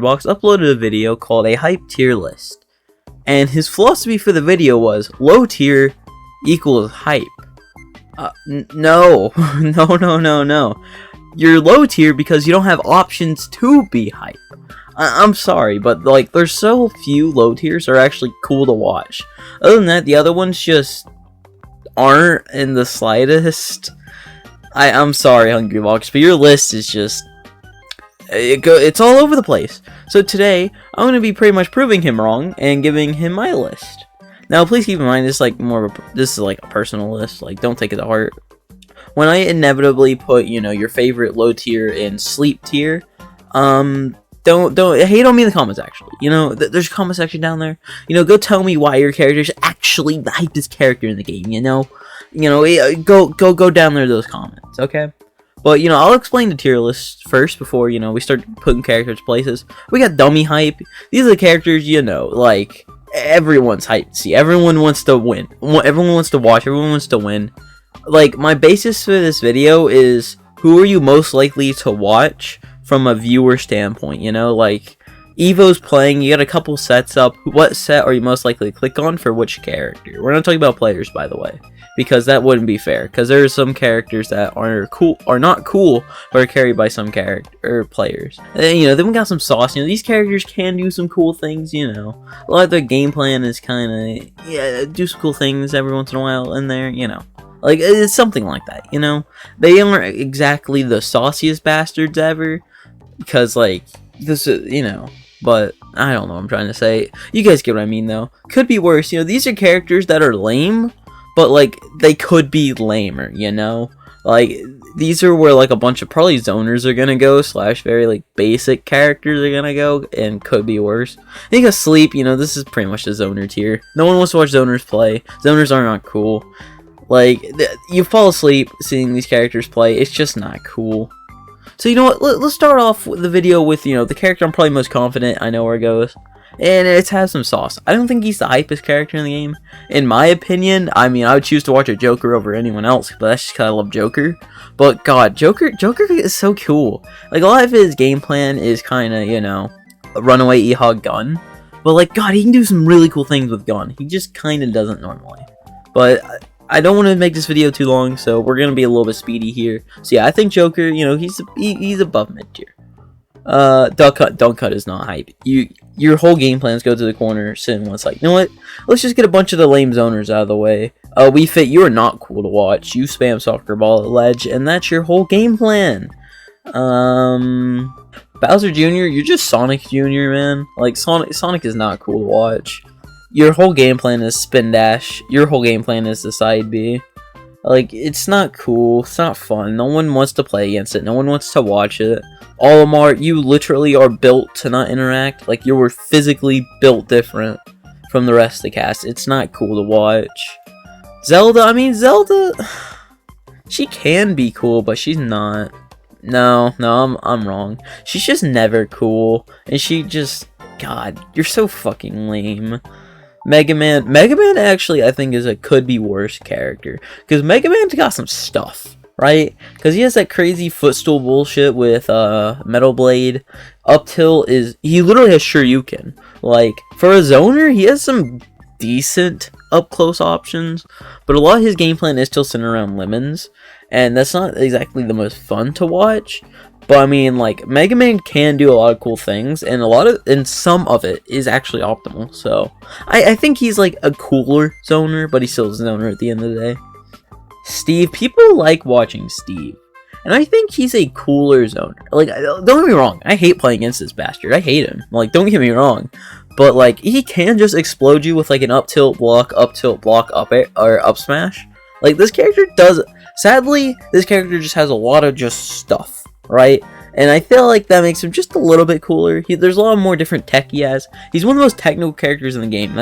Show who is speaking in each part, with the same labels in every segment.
Speaker 1: Box uploaded a video called a hype tier list, and his philosophy for the video was low tier equals hype. No, no. You're low tier because you don't have options to be hype. I'm sorry, but like, there's so few low tiers are actually cool to watch. Other than that, the other ones just aren't in the slightest. I'm sorry, Hungry Box, but your list is just it's all over the place. So today, I'm gonna be pretty much proving him wrong and giving him my list. Now, please keep in mind, this is like this is like a personal list. Like, don't take it to heart. When I inevitably put, your favorite low tier and sleep tier, don't hate on me in the comments. Actually, there's a comment section down there. Go tell me why your character is actually the hypest character in the game. Go down there to those comments, okay? But I'll explain the tier list first before we start putting characters places. We got dummy hype. These are the characters like everyone's hyped to see. Everyone wants to win. Everyone wants to watch. Everyone wants to win. Like, my basis for this video is who are you most likely to watch from a viewer standpoint. Like, Evo's playing, you got a couple sets up. What set are you most likely to click on for which character? We're not talking about players, by the way, because that wouldn't be fair, because there are some characters that are not cool, but are carried by some players. And, then we got some sauce. These characters can do some cool things. A lot of their game plan is kind of do some cool things every once in a while in there. Like, it's something like that. They aren't exactly the sauciest bastards ever, because like this is but I don't know what I'm trying to say. You guys get what I mean, though. Could be worse. These are characters that are lame, but like they could be lamer. Like, these are where like a bunch of probably zoners are gonna go, / very like basic characters are gonna go, and could be worse. I think Asleep, this is pretty much the zoner tier. No one wants to watch zoners play. Zoners are not cool. Like, you fall asleep seeing these characters play. It's just not cool. So you know what? Let's start off the video with the character I'm probably most confident I know where it goes, and it has some sauce. I don't think he's the hypest character in the game, in my opinion. I mean, I would choose to watch a Joker over anyone else, but that's just because I love Joker. But God, Joker is so cool. Like, a lot of his game plan is kind of runaway e-hog gun, but like, God, he can do some really cool things with gun. He just kind of doesn't normally. But I don't want to make this video too long, so we're gonna be a little bit speedy here. So yeah, I think Joker, he's above mid tier. Don't cut is not hype. Your whole game plans go to the corner, sit in one side. You know what? Let's just get a bunch of the lame zoners out of the way. We Fit, you are not cool to watch. You spam soccer ball at ledge, and that's your whole game plan. Bowser Jr., you're just Sonic Jr., man. Like, Sonic is not cool to watch. Your whole game plan is spin dash. Your whole game plan is the side B. Like, it's not cool. It's not fun. No one wants to play against it. No one wants to watch it. Olimar, you literally are built to not interact. Like, you were physically built different from the rest of the cast. It's not cool to watch. Zelda, she can be cool, but she's not. No, I'm wrong. She's just never cool. And she just, God, you're so fucking lame. Mega Man actually, I think, could be worse character, because Mega Man's got some stuff, right? Because he has that crazy footstool bullshit with Metal Blade. Up tilt he literally has Shoryuken. Like, for a zoner, he has some decent up close options, but a lot of his game plan is still centered around lemons, and that's not exactly the most fun to watch. But I mean, like, Mega Man can do a lot of cool things, and some of it is actually optimal. So I think he's like a cooler zoner, but he's still a zoner at the end of the day. Steve, people like watching Steve, and I think he's a cooler zoner. Like, don't get me wrong, I hate playing against this bastard. I hate him. Like, don't get me wrong, but like, he can just explode you with like an up tilt block, up air, or up smash. Like, this character does. Sadly, this character just has a lot of just stuff. Right? And I feel like that makes him just a little bit cooler. There's a lot more different tech he has. He's one of the most technical characters in the game.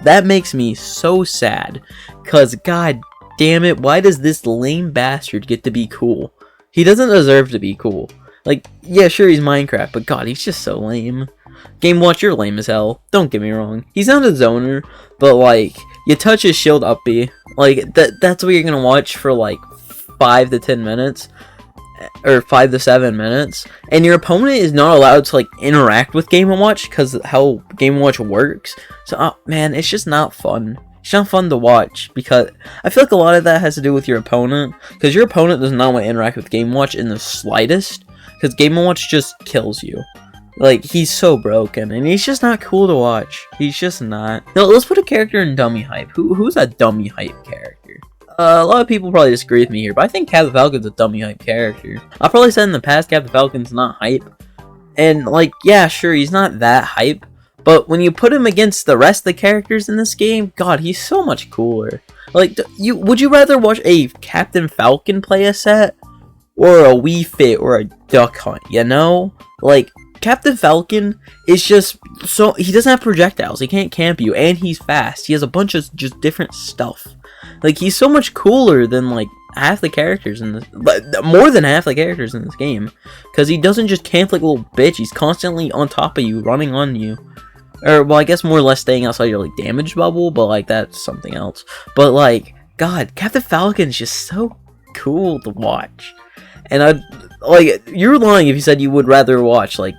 Speaker 1: That makes me so sad. Because, God damn it, why does this lame bastard get to be cool? He doesn't deserve to be cool. Like, yeah, sure, he's Minecraft, but God, he's just so lame. Game Watch, you're lame as hell. Don't get me wrong. He's not a zoner, but, like, you touch his shield up B. Like, that's what you're gonna watch for, like, 5 to 10 minutes. or 5 to 7 minutes, and your opponent is not allowed to like interact with Game & Watch because how Game & Watch works. So man, it's just not fun. It's not fun to watch because I feel like a lot of that has to do with your opponent, because your opponent does not want to interact with Game & Watch in the slightest, because Game & Watch just kills you. Like, he's so broken, and he's just not cool to watch. He's just not. Now, let's put a character in dummy hype. Who's that dummy hype character? A lot of people probably disagree with me here, but I think Captain Falcon's a dummy hype character. I probably said in the past Captain Falcon's not hype, and like, yeah, sure, he's not that hype, but when you put him against the rest of the characters in this game, God, he's so much cooler. Like, would you rather watch a Captain Falcon play a set, or a Wii Fit, or a Duck Hunt, you know? Like, Captain Falcon is just so, he doesn't have projectiles, he can't camp you, and he's fast. He has a bunch of just different stuff. Like, he's so much cooler than like half the characters in this, but more than half the characters in this game, because he doesn't just camp like a little bitch. He's constantly on top of you, running on you, or well, I guess more or less staying outside your like damage bubble, but like that's something else. But like, God, Captain Falcon is just so cool to watch, and I like, you're lying if you said you would rather watch like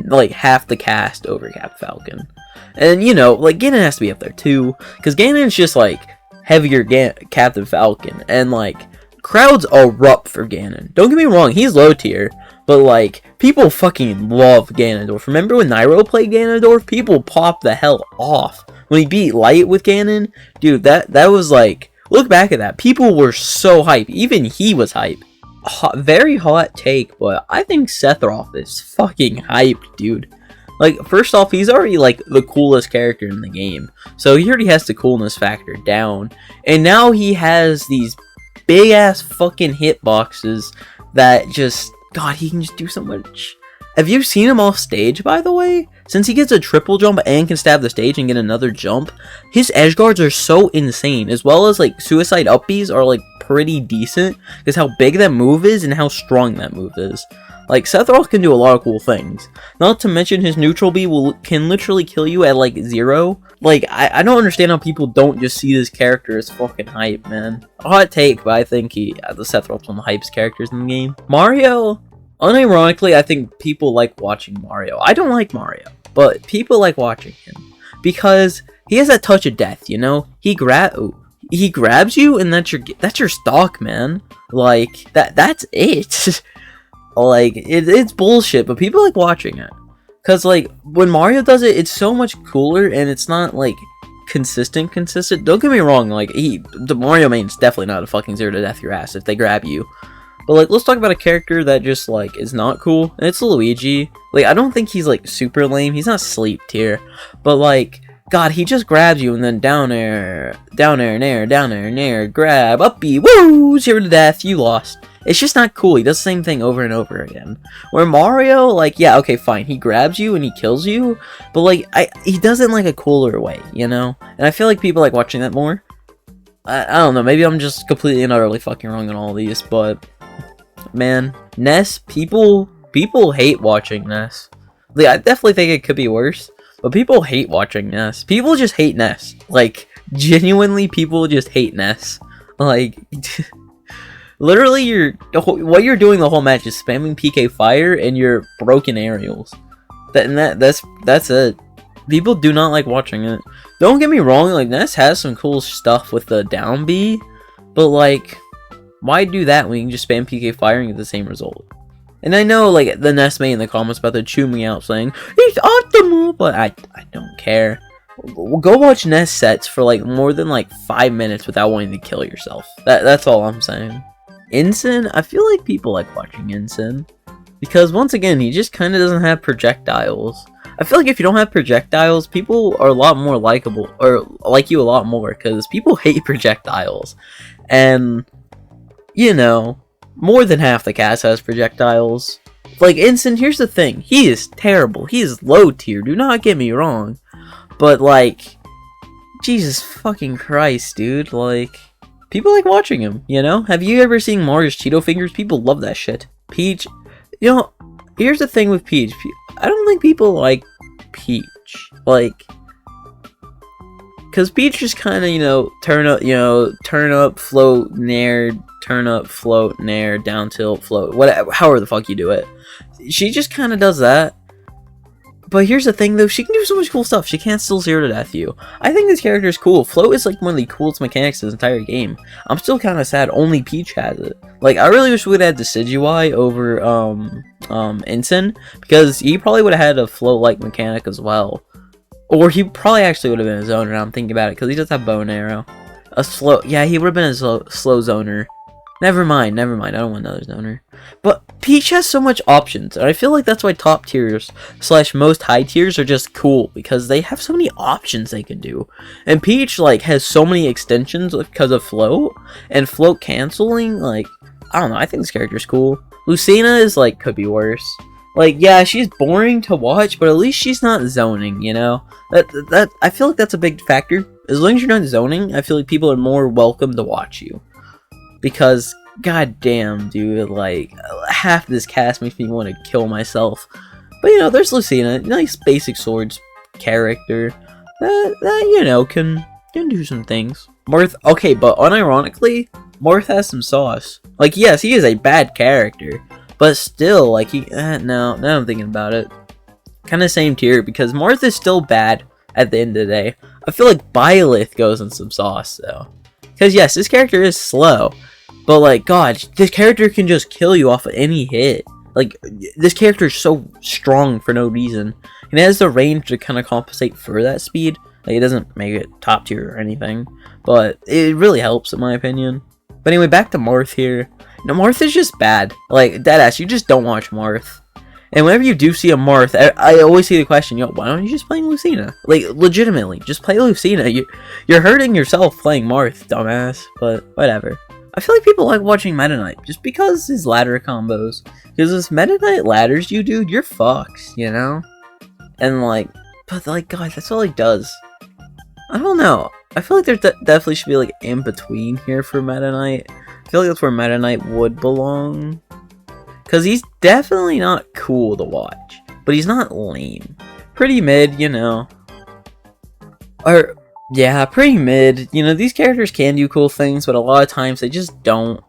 Speaker 1: like half the cast over Captain Falcon. And you know, like Ganon has to be up there too, because Ganon's just like heavier Captain Falcon, and like crowds erupt for Ganon. Don't get me wrong, he's low tier, but like people fucking love Ganondorf. Remember when Nairo played Ganondorf? People popped the hell off when he beat Light with Ganon. Dude, that was like, look back at that. People were so hype. Even he was hype. Very hot take, but I think Sephiroth is fucking hyped, dude. Like, first off, he's already like the coolest character in the game, so he already has the coolness factor down, and now he has these big ass fucking hitboxes that just, God, he can just do so much. Have you seen him off stage, by the way? Since he gets a triple jump and can stab the stage and get another jump, his edge guards are so insane, as well as like suicide up Bs are like pretty decent, because how big that move is and how strong that move is. Like, Sephiroth can do a lot of cool things. Not to mention his neutral B can literally kill you at like 0. Like, I don't understand how people don't just see this character as fucking hype, man. A hot take, but I think the Sephiroth's one of the hypest characters in the game. Mario, unironically, I think people like watching Mario. I don't like Mario, but people like watching him, because he has that touch of death, you know? He grabs you, and that's your stock, man. Like, that's it. Like, it's bullshit, but people like watching it. Because, like, when Mario does it, it's so much cooler, and it's not, like, consistent. Don't get me wrong, like, the Mario main's definitely not a fucking 0 to death your ass if they grab you. But, like, let's talk about a character that just, like, is not cool, and it's Luigi. Like, I don't think he's, like, super lame. He's not sleep tier. But, like, God, he just grabs you, and then down air, nair, grab, up B, woo, 0 to death, you lost. It's just not cool. He does the same thing over and over again. Where Mario, like, yeah, okay, fine. He grabs you and he kills you. But, like, he does it in, like, a cooler way, you know? And I feel like people like watching that more. I don't know. Maybe I'm just completely and utterly fucking wrong on all these. But, man, Ness, people hate watching Ness. Like, I definitely think it could be worse. But people hate watching Ness. People just hate Ness. Like, genuinely, people just hate Ness. Like... Literally, what you're doing the whole match is spamming PK Fire and your broken aerials. That's it. People do not like watching it. Don't get me wrong, like, Ness has some cool stuff with the down B, but like, why do that when you can just spam PK Fire and get the same result? And I know, like, the Ness mate in the comments about to chew me out saying, "He's optimal," but I don't care. Go watch Ness sets for like more than like 5 minutes without wanting to kill yourself. That's all I'm saying. Ensign, I feel like people like watching Ensign, because once again, he just kind of doesn't have projectiles. I feel like if you don't have projectiles, people are a lot more likable, or like you a lot more, because people hate projectiles. And, you know, more than half the cast has projectiles. Like, Ensign, here's the thing, he is terrible, he is low tier, do not get me wrong, but like, Jesus fucking Christ, dude, like... People like watching him, you know? Have you ever seen Mario's Cheeto fingers? People love that shit. Peach, you know, here's the thing with Peach. I don't think people like Peach. Like, because Peach just kind of, you know, turn up, float, nair, turn up, float, nair, down tilt, float, whatever, however the fuck you do it. She just kind of does that. But here's the thing though, she can do so much cool stuff. She can't still 0 to death you. I think this character is cool. Float is like one of the coolest mechanics of this entire game. I'm still kind of sad only Peach has it. Like, I really wish we would have had Decidueye over Ensign, because he probably would have had a float-like mechanic as well. Or he probably actually would have been a zoner, now I'm thinking about it, because he does have bow and arrow. A slow, yeah, he would have been a slow zoner. Never mind, I don't want another zoner. But Peach has so much options, and I feel like that's why top tiers / most high tiers are just cool, because they have so many options they can do. And Peach, like, has so many extensions because of float, and float canceling, like, I don't know, I think this character's cool. Lucina is, like, could be worse. Like, yeah, she's boring to watch, but at least she's not zoning, you know? That I feel like that's a big factor. As long as you're not zoning, I feel like people are more welcome to watch you. Because, goddamn, dude, like, half this cast makes me want to kill myself. But, you know, there's Lucina, nice basic swords character that you know, can do some things. Marth, okay, but unironically, Marth has some sauce. Like, yes, he is a bad character, but still, like, now I'm thinking about it, kind of same tier, because Marth is still bad at the end of the day. I feel like Byleth goes in some sauce, though. Because, yes, this character is slow, but, like, God, this character can just kill you off of any hit. Like, this character is so strong for no reason. And it has the range to kind of compensate for that speed. Like, it doesn't make it top tier or anything, but it really helps, in my opinion. But anyway, back to Marth here. No, Marth is just bad. Like, deadass, you just don't watch Marth. And whenever you do see a Marth, I always see the question, yo, why don't you just play Lucina? Like, legitimately, just play Lucina. You're hurting yourself playing Marth, dumbass. But, whatever. I feel like people like watching Meta Knight, just because his ladder combos. Because if Meta Knight ladders you, dude, you're fucked, you know? And, like, but, like, God, that's all he does. I don't know. I feel like there definitely should be, like, in between here for Meta Knight. I feel like that's where Meta Knight would belong. Because he's definitely not cool to watch. But he's not lame. Pretty mid, you know. Or, yeah, pretty mid. You know, these characters can do cool things, but a lot of times they just don't.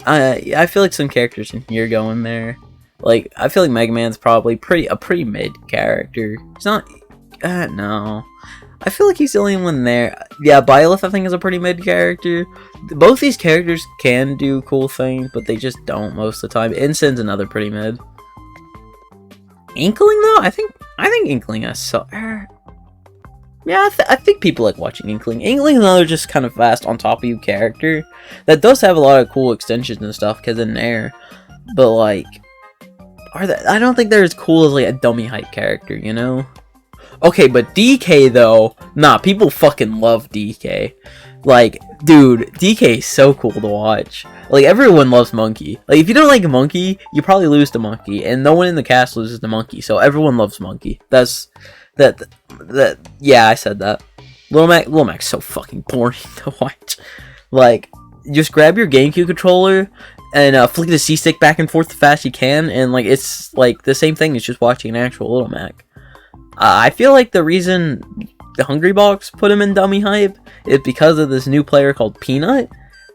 Speaker 1: I feel like some characters in here go in there. Like, I feel like Mega Man's probably a pretty mid character. He's not. No. I feel like he's the only one there. Yeah, Byleth, I think, is a pretty mid character. Both these characters can do cool things, but they just don't most of the time. Ensign's another pretty mid. Inkling, though? I think Inkling is so. Yeah, I think people like watching Inkling. Inkling is another just kind of fast on top of you character that does have a lot of cool extensions and stuff because in there. But like, I don't think they're as cool as like a dummy hype character, you know? Okay, but DK though, nah, people fucking love DK. Like, dude, DK is so cool to watch. Like, everyone loves Monkey. Like, if you don't like Monkey, you probably lose to Monkey, and no one in the cast loses to Monkey, so everyone loves Monkey. Yeah, I said that. Little Mac's so fucking boring to watch. Like, just grab your GameCube controller and flick the C-stick back and forth as fast as you can, and like, it's like the same thing as just watching an actual Little Mac. I feel like the reason the Hungry Box put him in dummy hype is because of this new player called Peanut.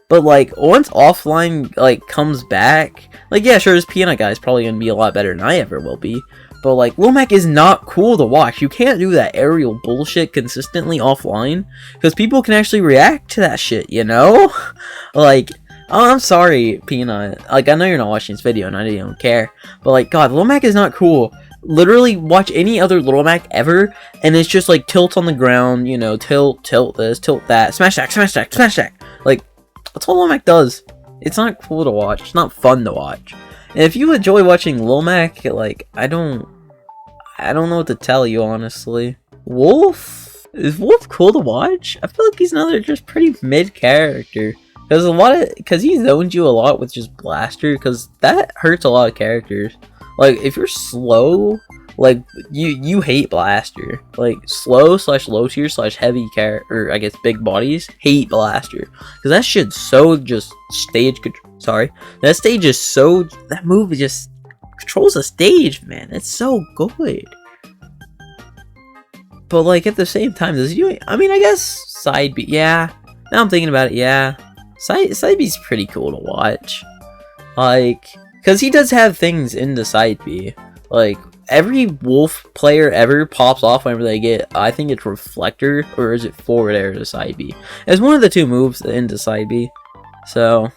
Speaker 1: But like, once offline like comes back, like, yeah, sure, this Peanut guy is probably gonna be a lot better than I ever will be. But like, Lil Mac is not cool to watch. You can't do that aerial bullshit consistently offline, because people can actually react to that shit, you know? Like, oh, I'm sorry, Peanut. Like, I know you're not watching this video, and I don't care. But like, God, Lil Mac is not cool. Literally, watch any other Little Mac ever, and it's just like tilt on the ground, you know, tilt this, tilt that, smash that, smash that, smash that. Like, that's all Lil Mac does. It's not cool to watch. It's not fun to watch. And if you enjoy watching Lil Mac, like, I don't know what to tell you, honestly. Wolf? Is Wolf cool to watch? I feel like he's another just pretty mid character. Because he zones you a lot with just Blaster, because that hurts a lot of characters. Like, if you're slow, like, you hate Blaster. Like, slow / low tier / heavy or I guess big bodies hate Blaster. Because that shit's so just that stage is so, that move just controls the stage, man. It's so good. But like, at the same time, I mean, I guess side B, yeah. Now I'm thinking about it, yeah. Side B's pretty cool to watch. Like, because he does have things into Side B. Like, every wolf player ever pops off whenever they get, I think it's Reflector, or is it Forward Air to Side B? It's one of the two moves into Side B. So,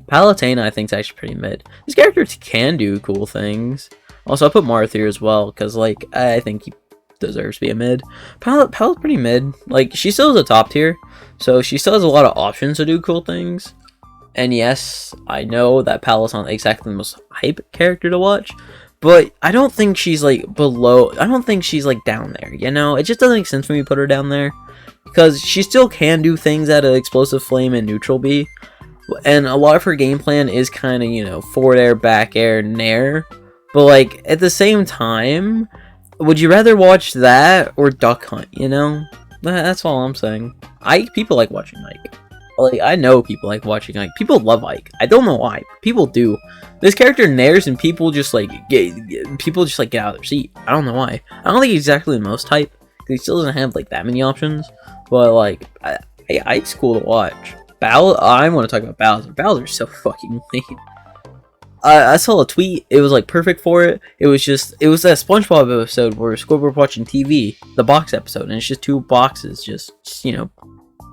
Speaker 1: Palutena I think is actually pretty mid. This character can do cool things. Also, I'll put Marth here as well, because, like, I think he deserves to be a mid. Palut's pretty mid. Like, she still is a top tier, so she still has a lot of options to do cool things. And yes, I know that Palut's not exactly the most hype character to watch, but I don't think she's, like, below, I don't think she's, like, down there, you know? It just doesn't make sense for me to put her down there, because she still can do things at an Explosive Flame and Neutral B, and a lot of her game plan is kind of, you know, forward air, back air, nair, but, like, at the same time, would you rather watch that or Duck Hunt, you know? That's all I'm saying. People like watching Ike. Like, I know people like watching Ike. People love Ike. I don't know why. People do. This character nairs and people just like get out of their seat. I don't know why. I don't think he's exactly the most hype, because he still doesn't have like that many options. But like, Ike's cool to watch. I want to talk about Bowser. Bowser's so fucking lame. I saw a tweet. It was like perfect for it. It was that SpongeBob episode where Squidward watching TV, the box episode, and it's just two boxes just you know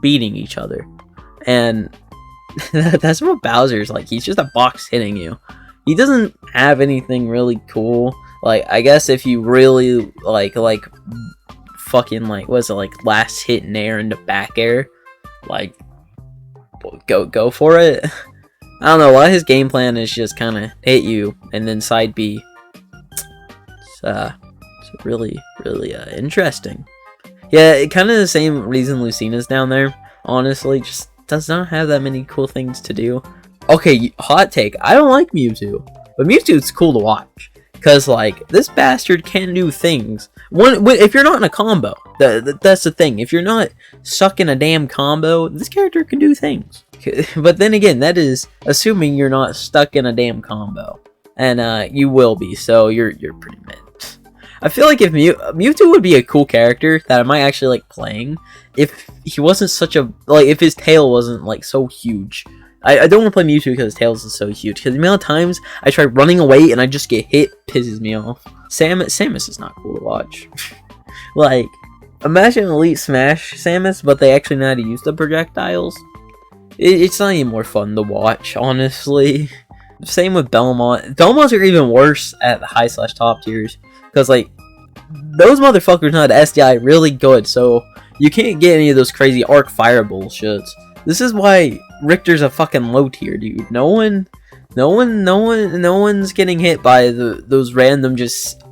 Speaker 1: beating each other. And that's what Bowser's like. He's just a box hitting you. He doesn't have anything really cool. Like, I guess if you really like fucking like, what is it, like last hit nair into back air, like go for it. I don't know. A lot of his game plan is just kind of hit you and then side B. It's really interesting. Yeah, kind of the same reason Lucina's down there. Honestly, just does not have that many cool things to do. Okay, hot take. I don't like Mewtwo, but Mewtwo's cool to watch. Because, like, this bastard can do things. If you're not in a combo, that's the thing. If you're not stuck in a damn combo, this character can do things. But then again, that is assuming you're not stuck in a damn combo. And you will be, so you're pretty mid. I feel like if Mewtwo would be a cool character that I might actually like playing if he wasn't such a, like, if his tail wasn't like so huge. I don't want to play Mewtwo because his tail is so huge, because the amount of times I try running away and I just get hit pisses me off. Samus is not cool to watch. Like, imagine Elite Smash Samus, but they actually know how to use the projectiles. It's not even more fun to watch, honestly. Same with Belmont. Belmonts are even worse at the high/top tiers, because, like, those motherfuckers know how to SDI really good, so you can't get any of those crazy arc fire bullshits. This is why Richter's a fucking low tier, dude. No one's getting hit by those random just,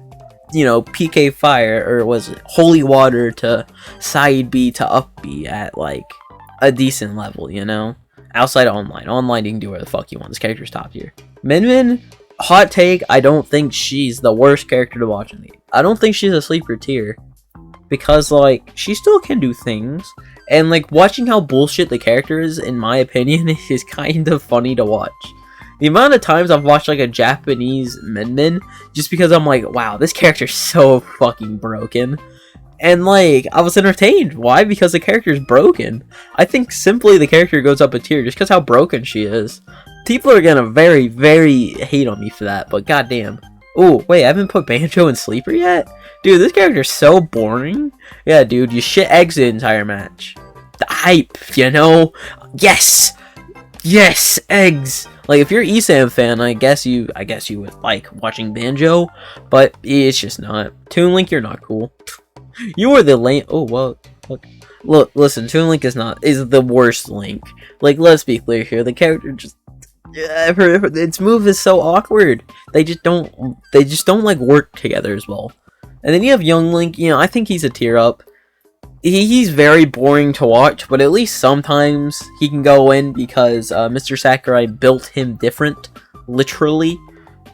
Speaker 1: you know, PK fire, or was it Holy Water to side B to up B at like a decent level, you know? Outside of online. Online, you can do whatever the fuck you want. This character's top tier. Min, hot take, I don't think she's the worst character to watch in the game. I don't think she's a sleeper tier. Because, like, she still can do things. And, like, watching how bullshit the character is, in my opinion, is kind of funny to watch. The amount of times I've watched, like, a Japanese Min, just because I'm like, wow, this character's so fucking broken. And, like, I was entertained. Why? Because the character's broken. I think simply the character goes up a tier just because how broken she is. People are gonna very, very hate on me for that, but goddamn. Oh, wait, I haven't put Banjo in Sleeper yet? Dude, this character's so boring. Yeah, dude, you shit eggs the entire match. The hype, you know? Yes! Yes, eggs! Like, if you're an ESAM fan, I guess you would like watching Banjo, but it's just not. Toon Link, you're not cool. You are the lame. Oh, well, look, listen, Toon Link is the worst Link. Like, let's be clear here. The character just, its move is so awkward. They just don't like work together as well. And then you have Young Link. You know, I think he's a tier up. He's very boring to watch, but at least sometimes he can go in because Mr. Sakurai built him different, literally.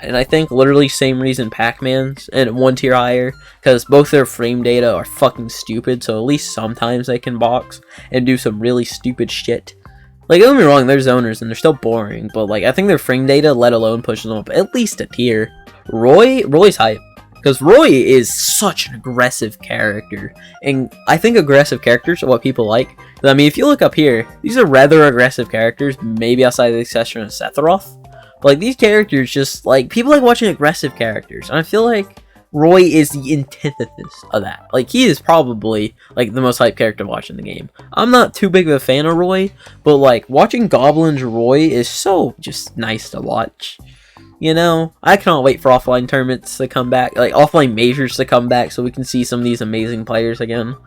Speaker 1: And I think literally same reason Pac-Man's and one tier higher, because both their frame data are fucking stupid, so at least sometimes they can box and do some really stupid shit. Like, don't get me wrong, they're zoners and they're still boring, but like, I think their frame data, let alone, pushes them up at least a tier. Roy's hype. Because Roy is such an aggressive character, and I think aggressive characters are what people like. I mean, if you look up here, these are rather aggressive characters, maybe outside the exception of Sephiroth. But like these characters, just like people like watching aggressive characters, and I feel like Roy is the antithesis of that. Like he is probably like the most hyped character to watch in the game. I'm not too big of a fan of Roy, but like watching Goblin's Roy is so just nice to watch. You know, I cannot wait for offline tournaments to come back, like offline majors to come back, so we can see some of these amazing players again.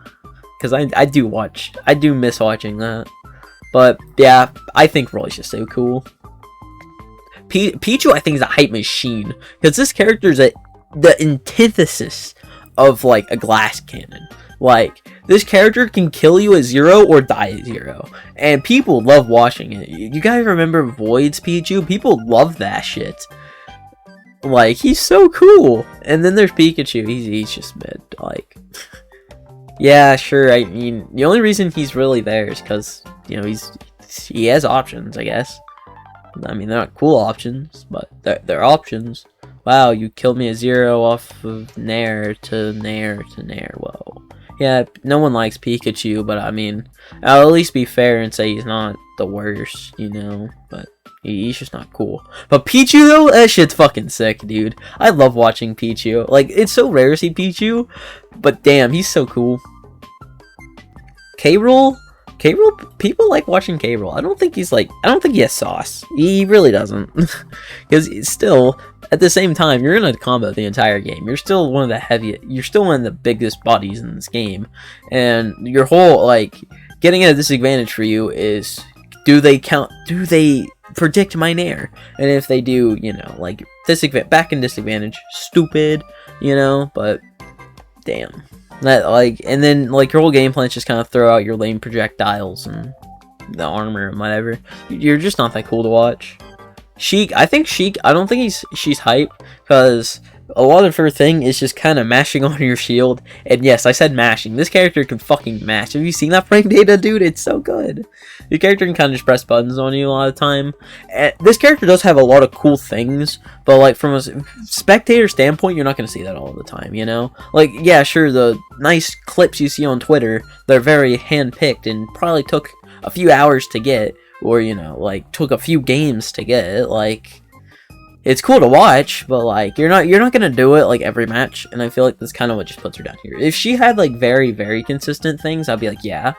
Speaker 1: Because I do miss watching that. But yeah, I think Roy's just so cool. Pichu, I think, is a hype machine, because this character is the antithesis of like a glass cannon. Like this character can kill you at 0 or die at 0, and people love watching it. You guys remember Void's Pichu? People love that shit. Like he's so cool. And then there's Pikachu. He's just mid. Like, yeah, sure. I mean, the only reason he's really there is because you know he has options, I guess. I mean, they're not cool options, but they're options. Wow, you killed me at 0 off of Nair to Nair to Nair. Whoa. Yeah, no one likes Pikachu, but I mean, I'll at least be fair and say he's not the worst, you know, but he's just not cool. But Pichu, though, that shit's fucking sick, dude. I love watching Pichu. Like, it's so rare to see Pichu, but damn, he's so cool. K-Rool, people like watching K-Rool. I don't think he has sauce. He really doesn't. Because still, at the same time, you're gonna combo the entire game. You're still one of the biggest bodies in this game. And your whole, like, getting at a disadvantage for you is, do they predict my Nair? And if they do, you know, like, back in disadvantage, stupid, you know, but damn. That, like, and then like your whole game plan is just kind of throw out your lame projectiles and the armor and whatever. You're just not that cool to watch. Sheik, I don't think she's hype, because a lot of her thing is just kind of mashing on your shield. And yes, I said mashing. This character can fucking mash. Have you seen that frame data, dude? It's so good. Your character can kind of just press buttons on you a lot of the time. And this character does have a lot of cool things, but like from a spectator standpoint, you're not going to see that all the time, you know? Like, yeah, sure, the nice clips you see on Twitter, they're very hand-picked and probably took a few hours to get, or, you know, like, took a few games to get. Like, it's cool to watch, but like you're not gonna do it like every match, and I feel like that's kind of what just puts her down here. If she had like very, very consistent things, I'd be like, yeah.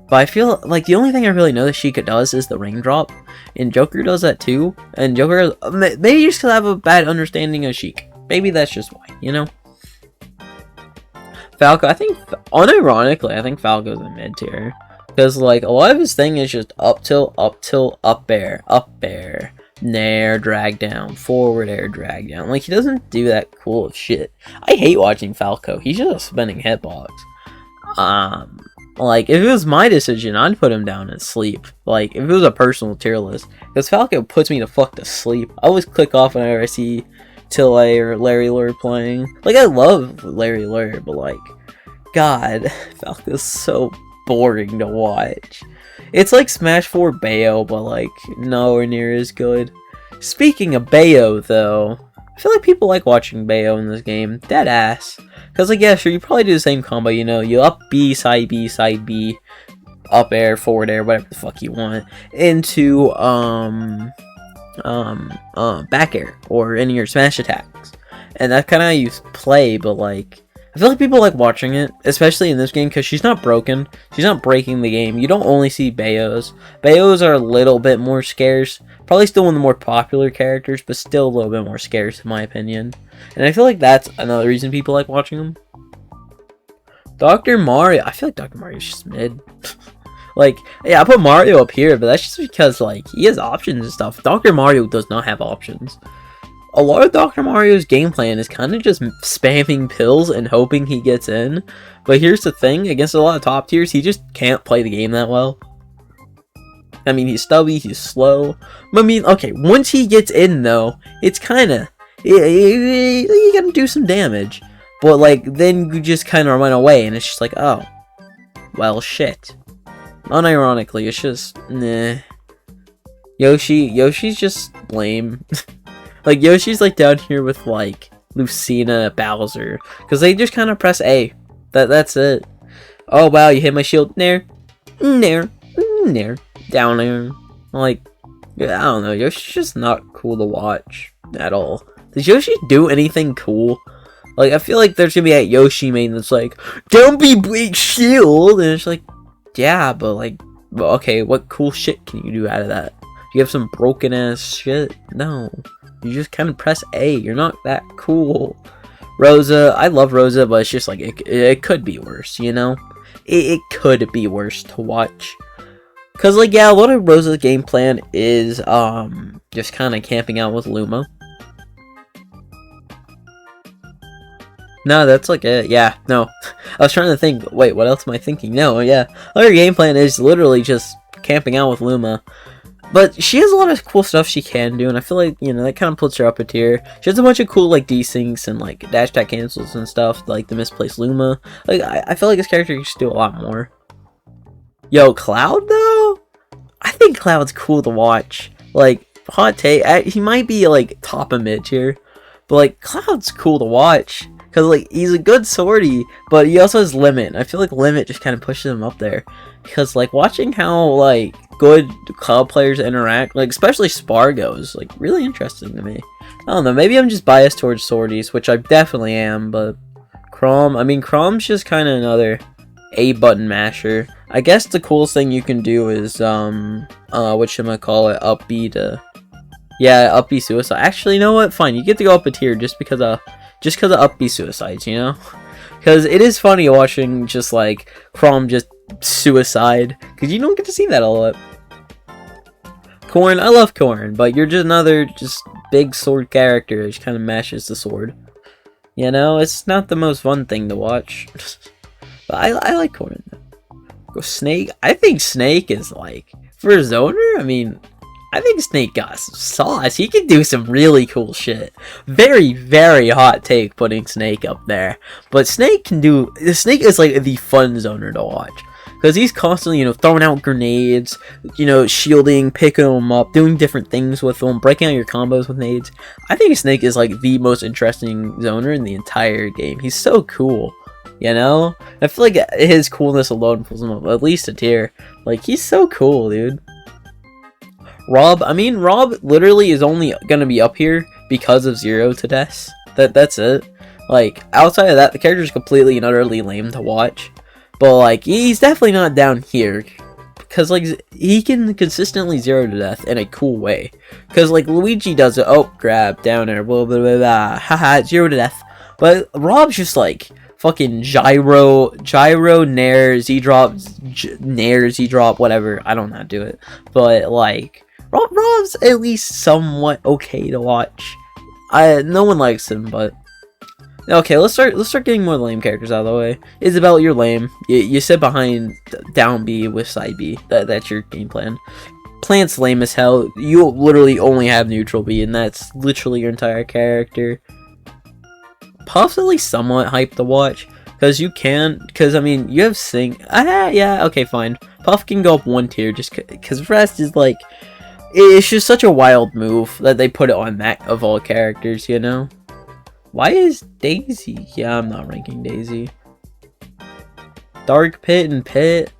Speaker 1: But I feel like the only thing I really know that Sheikah does is the ring drop, and Joker does that too. And Joker, maybe just because I have a bad understanding of Sheik. Maybe that's just why, you know. Falco, I think, unironically, I think Falco's in mid tier, because like a lot of his thing is just up tilt, up air. Nair, drag down, forward air, drag down. Like, he doesn't do that cool shit. I hate watching Falco. He's just a spinning hitbox. Like, if it was my decision, I'd put him down and sleep. Like, if it was a personal tier list. Because Falco puts me the fuck to sleep. I always click off whenever I see Tillay or Larry Lure playing. Like, I love Larry Lure, but like, God, Falco's so boring to watch. It's like Smash 4 Bayo, but like nowhere near as good. Speaking of Bayo, though, I feel like people like watching Bayo in this game. Dead ass. Because like, yeah, sure, you probably do the same combo, you know, you up B, side B, up air, forward air, whatever the fuck you want, into back air or any of your smash attacks. And that's kind of how you play, but like, I feel like people like watching it, especially in this game, because she's not broken. She's not breaking the game. You don't only see Bayos. Bayos are a little bit more scarce. Probably still one of the more popular characters, but still a little bit more scarce in my opinion. And I feel like that's another reason people like watching them. Dr. Mario. I feel like Dr. Mario's just mid. Like, yeah, I put Mario up here, but that's just because, like, he has options and stuff. Dr. Mario does not have options. A lot of Dr. Mario's game plan is kind of just spamming pills and hoping he gets in. But here's the thing, against a lot of top tiers, he just can't play the game that well. I mean, he's stubby, he's slow. I mean, okay, once he gets in, though, it's kind of, you gotta do some damage. But, like, then you just kind of run away, and it's just like, oh, well, shit. Unironically, it's just, nah. Yoshi's just lame. Like, Yoshi's, like, down here with, like, Lucina, Bowser, because they just kind of press A. That's it. Oh wow, you hit my shield. Nair, nair, nair, down there. Like, I don't know. Yoshi's just not cool to watch at all. Does Yoshi do anything cool? Like, I feel like there's gonna be a Yoshi main that's like, don't be break shield, and it's like, yeah, but like, well, okay, what cool shit can you do out of that? You have some broken ass shit? No, you just kind of press A. You're not that cool. Rosa, I love Rosa, but it's just like it could be worse, you know? It could be worse to watch. Cause like, yeah, a lot of Rosa's game plan is just kind of camping out with Luma. No, that's like it. Yeah, no. I was trying to think, wait, what else am I thinking? No, yeah. Her game plan is literally just camping out with Luma. But she has a lot of cool stuff she can do, and I feel like, you know, that kind of puts her up a tier. She has a bunch of cool, like, desyncs and, like, dash attack cancels and stuff, like the misplaced Luma. Like, I feel like this character used to do a lot more. Yo, Cloud, though? I think Cloud's cool to watch. Like, hot take, he might be, like, top of mid tier. But, like, Cloud's cool to watch. Because, like, he's a good swordy, but he also has Limit. I feel like Limit just kind of pushes him up there. Because, like, watching how, like, good Cloud players interact, like, especially Spargo, is, like, really interesting to me. I don't know, maybe I'm just biased towards swordies, which I definitely am, but Chrom, I mean, Chrom's just kind of another A-button masher. I guess the coolest thing you can do is, whatchamacallit, up B to, yeah, up B suicide. Actually, you know what, fine, you get to go up a tier just because of up B suicides, you know? Because it is funny watching just, like, Chrom just suicide, because you don't get to see that a lot. Corn, I love Corn, but you're just another just big sword character that just kind of mashes the sword. You know, it's not the most fun thing to watch. But I like Corn. Snake, I think Snake is like, for a zoner, I mean, I think Snake got some sauce. He can do some really cool shit. Very, very hot take putting Snake up there. But Snake is like the fun zoner to watch. Because he's constantly, you know, throwing out grenades, you know, shielding, picking them up, doing different things with them, breaking out your combos with nades. I think Snake is like the most interesting zoner in the entire game. He's so cool, you know? I feel like his coolness alone pulls him up at least a tier. Like, he's so cool, dude. Rob, I mean, Rob literally is only gonna be up here because of Zero to Death. That's it. Like, outside of that, the character is completely and utterly lame to watch. But, like, he's definitely not down here. Because, like, he can consistently Zero to Death in a cool way. Because, like, Luigi does it. Oh, grab, down there, blah, blah, blah, blah. Haha, Zero to Death. But Rob's just, like, fucking gyro, nair, Z-drop, nair, Z-drop, whatever. I don't know how to do it. But, like, Rob's at least somewhat okay to watch. No one likes him, but... Okay, let's start getting more lame characters out of the way. Isabelle, you're lame. You sit behind down B with side B. That's your game plan. Plant's lame as hell. You literally only have neutral B, and that's literally your entire character. Puff's at least somewhat hyped to watch. Because I mean, you have Sing. Yeah, okay, fine. Puff can go up one tier just because rest is like... It's just such a wild move that they put it on that of all characters, you know? Why is Daisy? Yeah, I'm not ranking Daisy. Dark Pit and Pit.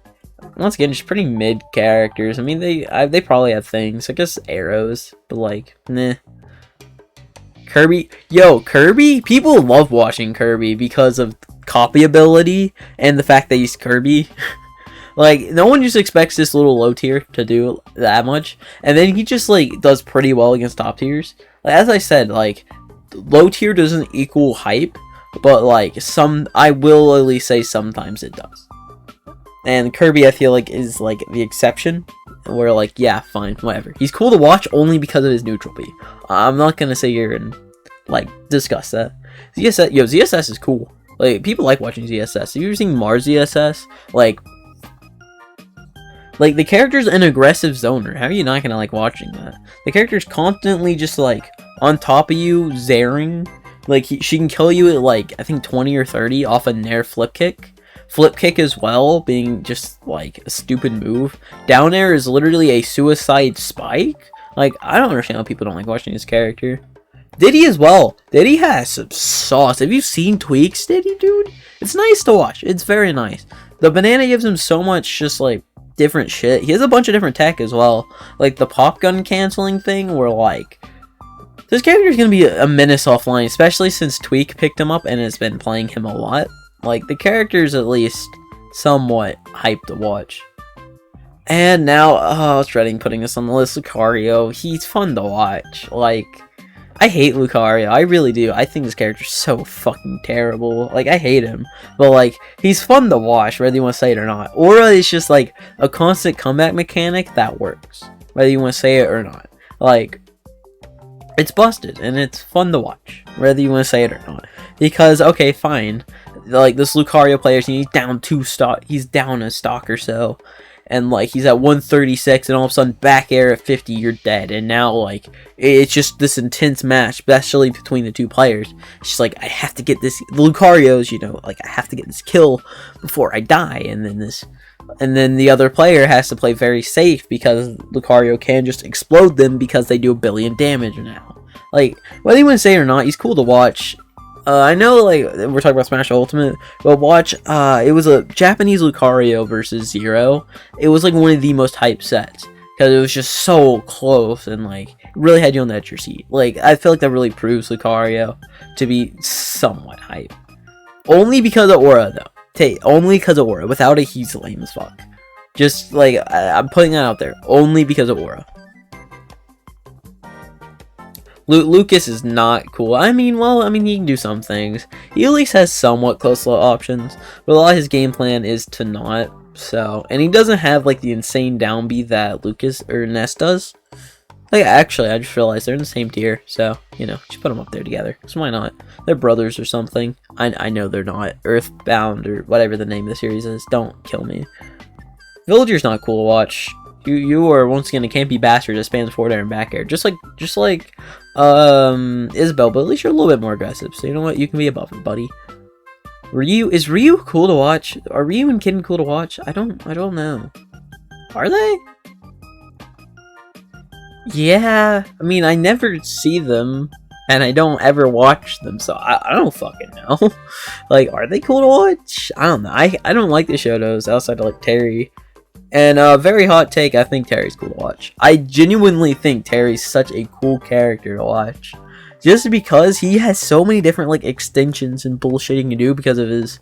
Speaker 1: Once again, just pretty mid characters. I mean, they probably have things. I guess arrows, but like, nah. Kirby. Yo, Kirby? People love watching Kirby because of copy ability and the fact that he's Kirby. Like, no one just expects this little low tier to do that much. And then he just, like, does pretty well against top tiers. Like, as I said, like... Low tier doesn't equal hype, but like I will at least say sometimes it does. And Kirby, I feel like, is like the exception, where like, yeah, fine, whatever. He's cool to watch only because of his neutral B. I'm not gonna sit here and like discuss that. ZSS is cool. Like, people like watching ZSS. Have you ever seen Mars ZSS? Like the character's an aggressive zoner. How are you not gonna like watching that? The character's constantly just like on top of you, zaring. Like, she can kill you at like, I think 20 or 30 off a nair flip kick. Flip kick as well, being just like a stupid move. Down air is literally a suicide spike. Like, I don't understand how people don't like watching this character. Diddy as well. Diddy has some sauce. Have you seen Tweaks, Diddy, dude? It's nice to watch. It's very nice. The banana gives him so much just like different shit. He has a bunch of different tech as well. Like the pop gun canceling thing where like this character is going to be a menace offline, especially since Tweak picked him up and has been playing him a lot. Like the character is at least somewhat hyped to watch. And now, I was dreading putting this on the list, Lucario. He's fun to watch. Like, I hate Lucario. I really do. I think this character's so fucking terrible. Like, I hate him. But, like, he's fun to watch, whether you want to say it or not. Aura is just, like, a constant comeback mechanic that works. Whether you want to say it or not. Like, it's busted, and it's fun to watch. Whether you want to say it or not. Because, okay, fine. Like, this Lucario player, he's down he's down a stock or so. And, like, he's at 136, and all of a sudden, back air at 50, you're dead. And now, like, it's just this intense match, especially between the two players. It's just like, I have to get this, Lucario's, you know, like, I have to get this kill before I die. And then the other player has to play very safe, because Lucario can just explode them, because they do 1 billion damage now. Like, whether you want to say it or not, he's cool to watch. I know, like, we're talking about Smash Ultimate, but watch, it was a Japanese Lucario versus Zero. It was, like, one of the most hyped sets, because it was just so close, and, like, really had you on the edge of your seat. Like, I feel like that really proves Lucario to be somewhat hype. Only because of Aura, though. Only because of Aura. Without it, he's lame as fuck. Just, like, I'm putting that out there. Only because of Aura. Lucas is not cool. I mean, he can do some things. He at least has somewhat close options, but a lot of his game plan is to not. So, and he doesn't have like the insane down B that Lucas or Ness does. Like, actually, I just realized they're in the same tier, so you know, just put them up there together. So why not? They're brothers or something. I know they're not. Earthbound or whatever the name of the series is. Don't kill me. Villager's not cool to watch. You are once again a campy bastard that spams forward air and back air, just like Isabel, but at least you're a little bit more aggressive. So you know what, you can be above it, buddy. Is Ryu cool to watch? Are Ryu and Kitten cool to watch? I don't know. Are they? Yeah, I mean, I never see them, and I don't ever watch them, so I don't fucking know. Like, are they cool to watch? I don't know. I don't like the Shotos outside of like Terry. And very hot take, I think Terry's cool to watch. I genuinely think Terry's such a cool character to watch. Just because he has so many different like extensions and bullshit he can do because of his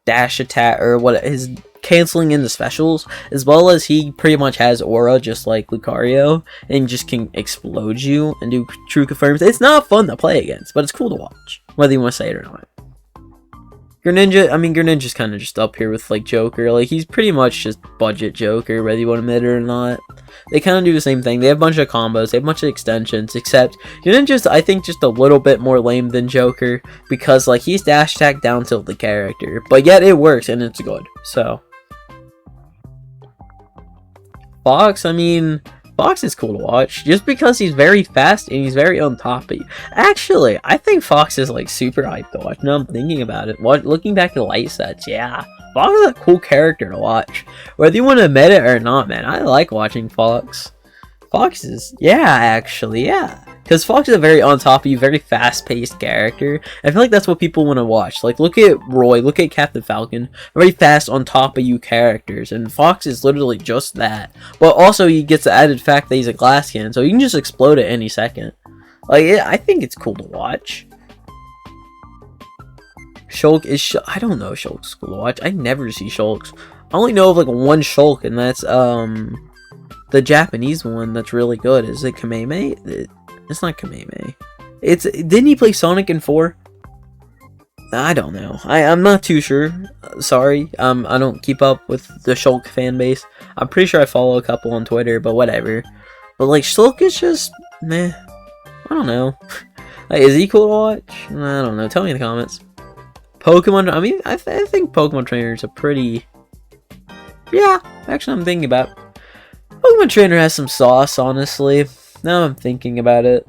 Speaker 1: dash attack or what his canceling in the specials, as well as he pretty much has aura just like Lucario and just can explode you and do true confirms. It's not fun to play against, but it's cool to watch, whether you want to say it or not. Greninja's kind of just up here with, like, Joker. Like, he's pretty much just budget Joker, whether you want to admit it or not. They kind of do the same thing. They have a bunch of combos. They have a bunch of extensions, except Greninja's, I think, just a little bit more lame than Joker, because, like, he's dash attack down tilt the character. But yet, it works, and it's good. So. Fox, Fox is cool to watch, just because he's very fast and he's very on top of you. Actually, I think Fox is like super hyped to watch. Now I'm thinking about it. Looking back at light sets, yeah, Fox is a cool character to watch. Whether you want to admit it or not, man, I like watching Fox. Fox is, yeah, because Fox is a very on top of you, very fast-paced character. I feel like that's what people want to watch. Like, look at Roy, look at Captain Falcon, very fast, on top of you characters, and Fox is literally just that. But also, he gets the added fact that he's a glass cannon, so you can just explode at any second. Like, I think it's cool to watch. Shulk is, I don't know if Shulk's cool to watch. I never see Shulks. I only know of, like, one Shulk, and that's, the Japanese one that's really good. Is it Kameme? It's not Kameme. Didn't he play Sonic in 4? I don't know. I'm not too sure. Sorry. I don't keep up with the Shulk fan base. I'm pretty sure I follow a couple on Twitter, but whatever. But like Shulk is just meh. I don't know. Like, is he cool to watch? I don't know. Tell me in the comments. Pokemon. I think Pokemon trainers are pretty. Yeah. Actually, I'm thinking about it. Pokemon Trainer has some sauce, honestly. Now I'm thinking about it.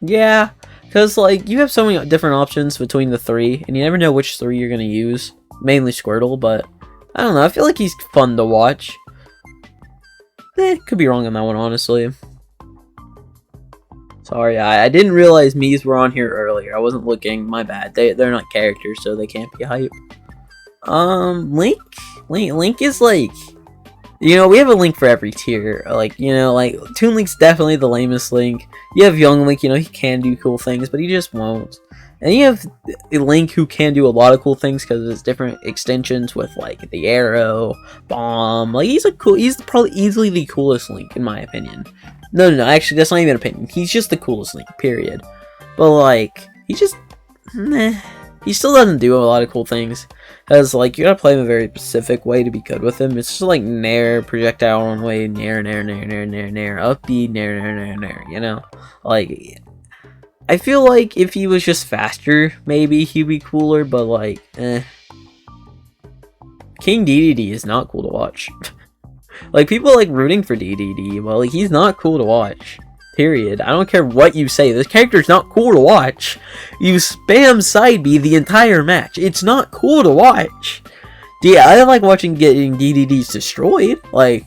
Speaker 1: Yeah, because, like, you have so many different options between the three, and you never know which three you're going to use. Mainly Squirtle, but I don't know. I feel like he's fun to watch. Could be wrong on that one, honestly. Sorry, I didn't realize Mii's were on here earlier. I wasn't looking. My bad. They're not characters, so they can't be hype. Link is like, you know, we have a Link for every tier. Like, you know, like Toon Link's definitely the lamest Link. You have Young Link, you know, he can do cool things, but he just won't. And you have a Link who can do a lot of cool things because of his different extensions with like the arrow, bomb. Like he's probably easily the coolest Link in my opinion. No, actually that's not even an opinion. He's just the coolest Link, period. But like, he just, he still doesn't do a lot of cool things. Because like, you gotta play him a very specific way to be good with him. It's just like nair, projectile one way, nair, up B, nair, you know? Like, I feel like if he was just faster, maybe he'd be cooler, but like, King DDD is not cool to watch. Like, people like rooting for DDD, but like, he's not cool to watch. Period. I don't care what you say. This character's not cool to watch. You spam side B the entire match. It's not cool to watch. Yeah, I like watching getting DDDs destroyed. Like,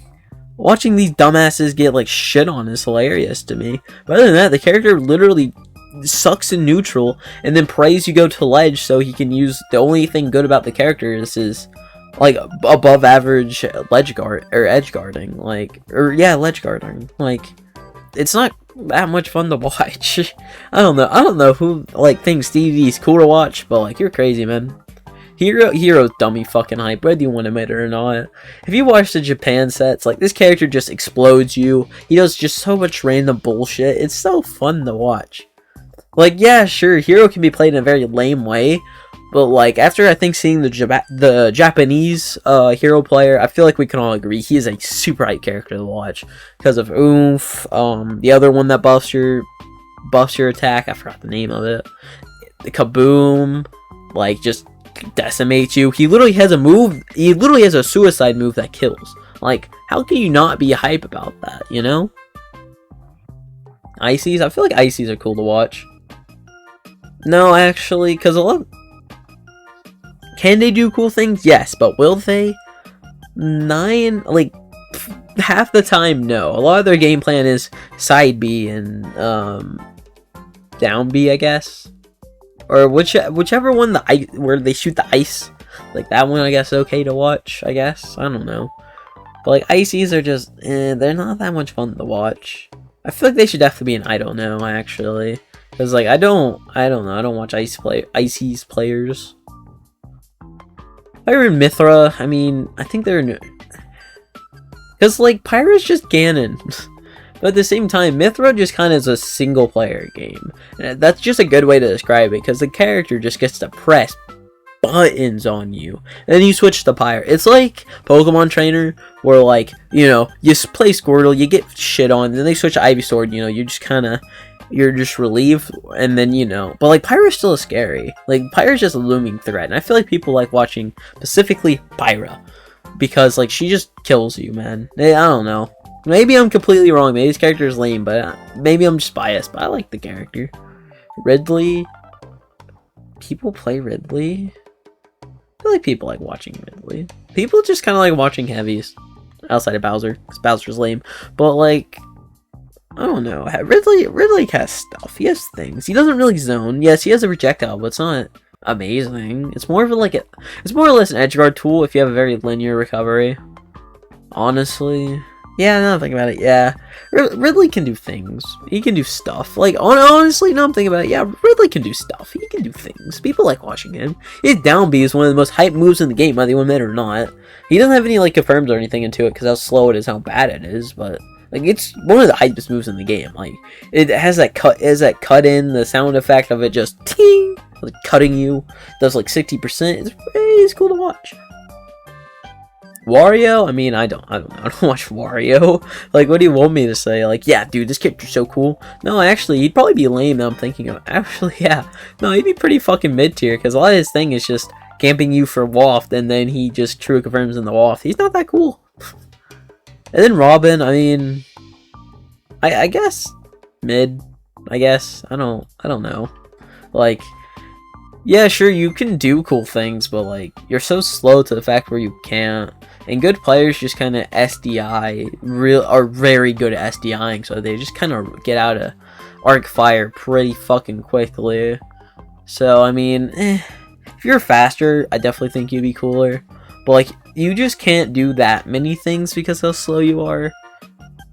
Speaker 1: watching these dumbasses get like shit on is hilarious to me. But other than that, the character literally sucks in neutral and then prays you go to ledge so he can use the only thing good about the character is his like above average ledge guard or edge guarding. Like, or yeah, ledge guarding. Like, it's not that much fun to watch. I don't know who like thinks DDD is cool to watch, but like, you're crazy, man. Hero's dummy fucking hype, whether you want to admit it or not. If you watch the Japan sets, like, this character just explodes you. He does just so much random bullshit. It's so fun to watch. Like, yeah, sure, Hero can be played in a very lame way, but like, after I think seeing the Japanese Hero player, I feel like we can all agree he is a super hype character to watch because of Oomph, the other one that buffs your attack. I forgot the name of it. The Kaboom, like, just decimates you. He literally has a move. He literally has a suicide move that kills. Like, how can you not be hype about that? You know? Ices. I feel like Ices are cool to watch. No, actually, because a lot. Can they do cool things? Yes, but will they? Like, half the time, no. A lot of their game plan is side B and down B, I guess, or whichever one where they shoot the ice, like that one. I guess okay to watch. I guess I don't know, but like Ices are just they're not that much fun to watch. I feel like they should definitely be an I don't know actually, because like I don't know. I don't watch Ices players. Pyra and Mithra, I mean, I think they're new. Because, like, Pyra's just Ganon. But at the same time, Mithra just kind of is a single player game. And that's just a good way to describe it, because the character just gets to press buttons on you. And then you switch to Pyra. It's like Pokemon Trainer, where, like, you know, you play Squirtle, you get shit on, then they switch to Ivysaur, you know, you just kind of... You're just relieved, and then, you know, but like Pyra still is scary. Like, Pyra's just a looming threat, and I feel like people like watching specifically Pyra because like she just kills you, man. I don't know. Maybe I'm completely wrong. Maybe this character is lame, but maybe I'm just biased. But I like the character. Ridley. People play Ridley. I feel like people like watching Ridley. People just kind of like watching heavies outside of Bowser because Bowser's lame, but like. I don't know. Ridley has stuff. He has things. He doesn't really zone. Yes, he has a projectile, but it's not amazing. It's more of a, like, it's more or less an edge guard tool if you have a very linear recovery. Honestly. Yeah, now I'm thinking about it, yeah. Ridley can do things. He can do stuff. Like, honestly, now I'm thinking about it, yeah, Ridley can do stuff. He can do things. People like watching him. His down B is one of the most hype moves in the game, whether you admit it or not. He doesn't have any, like, confirms or anything into it, because how slow it is, how bad it is, but... Like, it's one of the hypest moves in the game. Like, it has that cut in, the sound effect of it just ting, like cutting you. Does like 60%. It's cool to watch. Wario, I mean, I don't watch Wario. Like, what do you want me to say? Like, yeah, dude, this character's so cool. No, actually, he'd probably be lame. Now I'm thinking of. Actually, yeah, no, he'd be pretty fucking mid tier because a lot of his thing is just camping you for waft, and then he just true confirms in the waft. He's not that cool. And then Robin, I mean, I guess mid. I guess I don't know. Like, yeah, sure, you can do cool things, but like you're so slow to the fact where you can't. And good players just kind of SDI, are very good at SDIing, so they just kind of get out of arc fire pretty fucking quickly. So, I mean, if you're faster, I definitely think you'd be cooler. But, like, you just can't do that many things because how slow you are.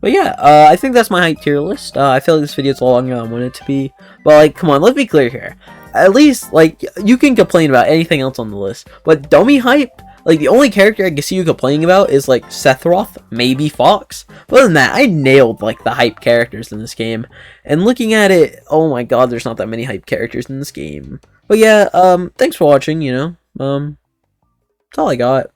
Speaker 1: But yeah, I think that's my hype tier list. I feel like this video is longer than I want it to be. But, like, come on, let's be clear here. At least, like, you can complain about anything else on the list. But dummy hype, like, the only character I can see you complaining about is, like, Sephiroth, maybe Fox. But other than that, I nailed, like, the hype characters in this game. And looking at it, oh my god, there's not that many hype characters in this game. But yeah, thanks for watching, you know. That's all I got.